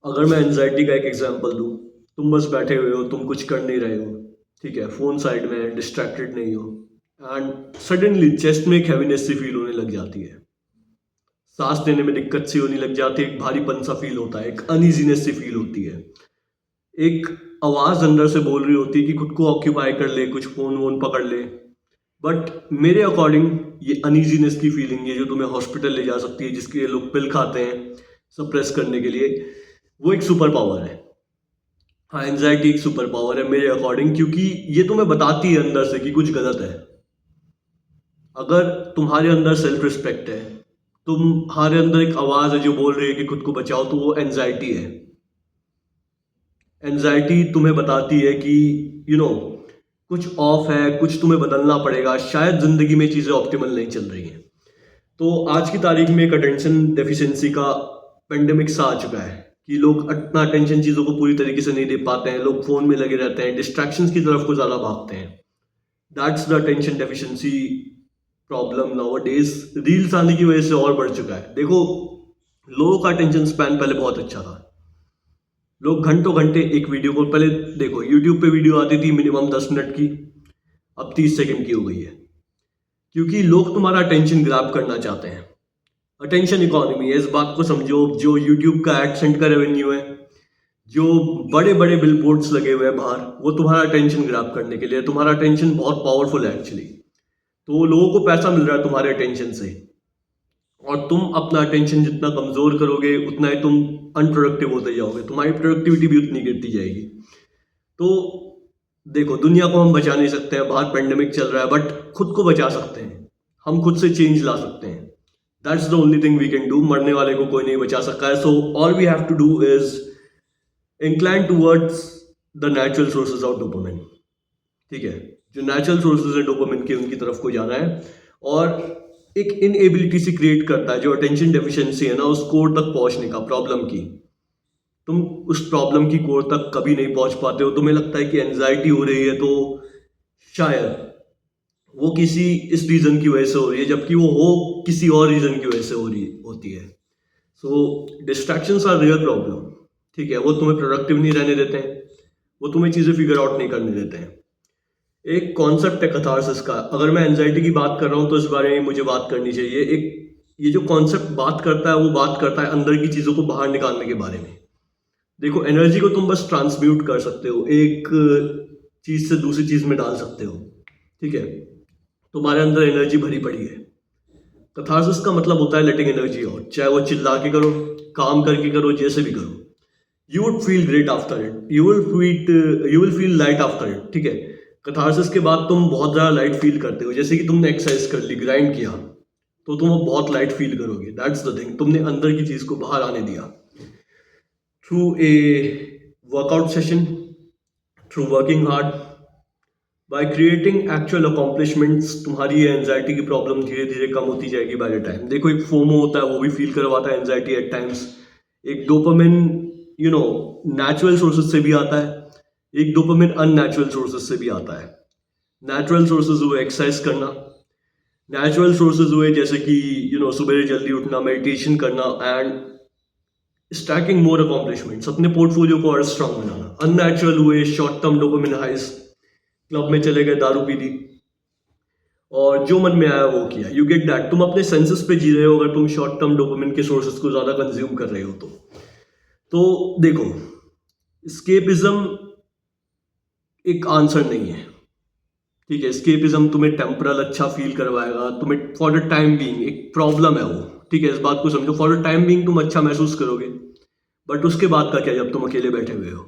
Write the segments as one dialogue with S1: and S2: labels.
S1: अगर मैं एनजाइटी का एक एग्जांपल दूं, तुम बस बैठे हुए हो, तुम कुछ कर नहीं रहे हो, ठीक है, फोन साइड में है, डिस्ट्रैक्टेड नहीं हो, एंड सडनली चेस्ट में एक हैवीनेस सी फील होने लग जाती है, सांस लेने में दिक्कत सी होने लग जाती है, एक भारीपन सा फील होता है, एक अनइजीनेस सी फील होती है, एक आवाज अंदर से बोल रही होती है कि खुद को ऑक्यूपाई कर ले, कुछ फोन वोन पकड़ ले। बट मेरे अकॉर्डिंग ये अनइजीनेस की फीलिंग है जो तुम्हें हॉस्पिटल ले जा सकती है, जिसके लिए लोग पिल खाते हैं सप्रेस करने के लिए, वो एक सुपर पावर है। हाँ, एंजाइटी एक सुपर पावर है मेरे अकॉर्डिंग, क्योंकि ये तुम्हें बताती है अंदर से कि कुछ गलत है। अगर तुम्हारे अंदर सेल्फ रिस्पेक्ट है, तुम्हारे अंदर एक आवाज है जो बोल रही है कि खुद को बचाओ, तो वो एंजाइटी है। एंजाइटी तुम्हें बताती है कि कुछ ऑफ है, कुछ तुम्हें बदलना पड़ेगा, शायद जिंदगी में चीजें ऑप्टिमल नहीं चल रही हैं। तो आज की तारीख में एक अटेंशन डेफिशिएंसी का पेंडेमिक सा आ चुका है कि लोग अपना अटेंशन चीज़ों को पूरी तरीके से नहीं दे पाते हैं, लोग फ़ोन में लगे रहते हैं, डिस्ट्रैक्शंस की तरफ को ज़्यादा भागते हैं। That's the attention deficiency problem now days. Reels आने की वजह से और बढ़ चुका है। देखो, लोगों का अटेंशन स्पैन पहले बहुत अच्छा था, लोग घंटों घंटे एक वीडियो को, पहले देखो यूट्यूब पे वीडियो आती थी मिनिमम 10 मिनट की, अब 30 सेकंड की हो गई है, क्योंकि लोग तुम्हारा अटेंशन ग्रैब करना चाहते हैं। अटेंशन इकोनॉमी है, इस बात को समझो। जो यूट्यूब का एडसेंट का रेवेन्यू है, जो बड़े बड़े बिलबोर्ड्स लगे हुए हैं बाहर, वो तुम्हारा अटेंशन ग्रैब करने के लिए। तुम्हारा अटेंशन बहुत पावरफुल है एक्चुअली, तो लोगों को पैसा मिल रहा है तुम्हारे अटेंशन से, और तुम अपना अटेंशन जितना कमजोर करोगे उतना ही तुम अनप्रोडक्टिव होते जाओगे, तुम्हारी प्रोडक्टिविटी भी उतनी गिरती जाएगी। तो देखो, दुनिया को हम बचा नहीं सकते हैं, बाहर पेंडेमिक चल रहा है, बट खुद को बचा सकते हैं, हम खुद से चेंज ला सकते हैं। That's the only thing we can do. मरने वाले को कोई नहीं बचा सकता है। So all we have to do is incline towards the natural sources of dopamine. ठीक है, जो नेचुरल सोर्सेज है डोपामिन के, उनकी तरफ को जाना है। और एक इनएबिलिटी सी क्रिएट करता है जो अटेंशन डेफिशिएंसी है ना, उस कोर तक पहुंचने का, प्रॉब्लम की। तुम उस प्रॉब्लम की कोर तक कभी नहीं पहुंच पाते हो। तुम्हें लगता है कि एंजाइटी हो रही है तो शायद वो किसी इस रीजन की वजह से हो रही है, जबकि वो हो किसी और रीजन की वजह से हो रही होती है। सो डिस्ट्रैक्शंस आर रियल प्रॉब्लम। ठीक है, वो तुम्हें प्रोडक्टिव नहीं रहने देते हैं, वो तुम्हें चीज़ें फिगर आउट नहीं करने देते हैं। एक कॉन्सेप्ट है कथारसिस का। अगर मैं एंजाइटी की बात कर रहा हूँ तो इस बारे में मुझे बात करनी चाहिए। एक ये जो कॉन्सेप्ट बात करता है, वो बात करता है अंदर की चीज़ों को बाहर निकालने के बारे में। देखो, एनर्जी को तुम बस ट्रांसम्यूट कर सकते हो, एक चीज़ से दूसरी चीज़ में डाल सकते हो। ठीक है, तुम्हारे अंदर एनर्जी भरी पड़ी है। कथारसिस का मतलब होता है लेटिंग एनर्जी आउट, चाहे वो चिल्ला के करो, काम करके करो, जैसे भी करो। You would feel great after it, you will feel light after it. ठीक है, कथारसिस के बाद तुम बहुत ज़्यादा लाइट फील करते हो। जैसे कि तुमने एक्सरसाइज कर ली, ग्राइंड किया, तो तुम बहुत लाइट फील करोगे। दैट्स द थिंग, तुमने अंदर की चीज़ को बाहर आने दिया through a workout session, through working hard, by creating actual accomplishments. तुम्हारी एंजाइटी की प्रॉब्लम धीरे धीरे कम होती जाएगी बाय द टाइम। देखो, एक फोमो होता है, वो भी फील करवाता है एंजाइटी एट टाइम्स। एक डोपामिन नेचुरल सोर्सेज से भी आता है, एक डोपामिन अननेचुरल सोर्सेज से भी आता है। नेचुरल सोर्सेज हुए एक्सरसाइज करना, नेचुरल सोर्सेज हुए जैसे कि सुबह जल्दी उठना, मेडिटेशन करना, एंड स्टैकिंग मोर अकॉम्प्लिशमेंट्स, अपने पोर्टफोलियो को और स्ट्रांग बनाना। अननेचुरल हुए short term dopamine highs, club में चले गए, दारू पी ली, और जो मन में आया वो किया। यू गेट दैट, तुम अपने सेंसेस पे जी रहे हो अगर तुम शॉर्ट टर्म डोपामिन के सोर्सेज को ज्यादा कंज्यूम कर रहे हो तो देखो, स्केपिज्म एक आंसर नहीं है। ठीक है, स्केपिज्म तुम्हें टेम्परल अच्छा फील करवाएगा, तुम्हें फॉर द टाइम बीइंग, एक प्रॉब्लम है वो। ठीक है, इस बात को समझो, फॉर द टाइम बीइंग तुम अच्छा महसूस करोगे, बट उसके बाद का क्या, जब तुम अकेले बैठे हुए हो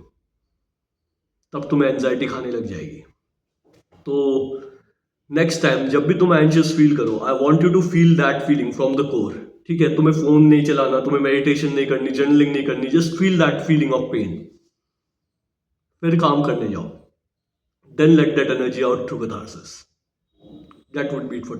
S1: तब तुम्हें एंजाइटी खाने लग जाएगी। तो नेक्स्ट टाइम जब भी तुम एंशियस फील करो, I want you to feel that feeling from the core. ठीक है, तुम्हें फोन नहीं चलाना, तुम्हें मेडिटेशन नहीं करनी, जर्नलिंग नहीं करनी, just feel that feeling of pain, फिर काम करने जाओ। Then let that energy out through catharsis. That would be it for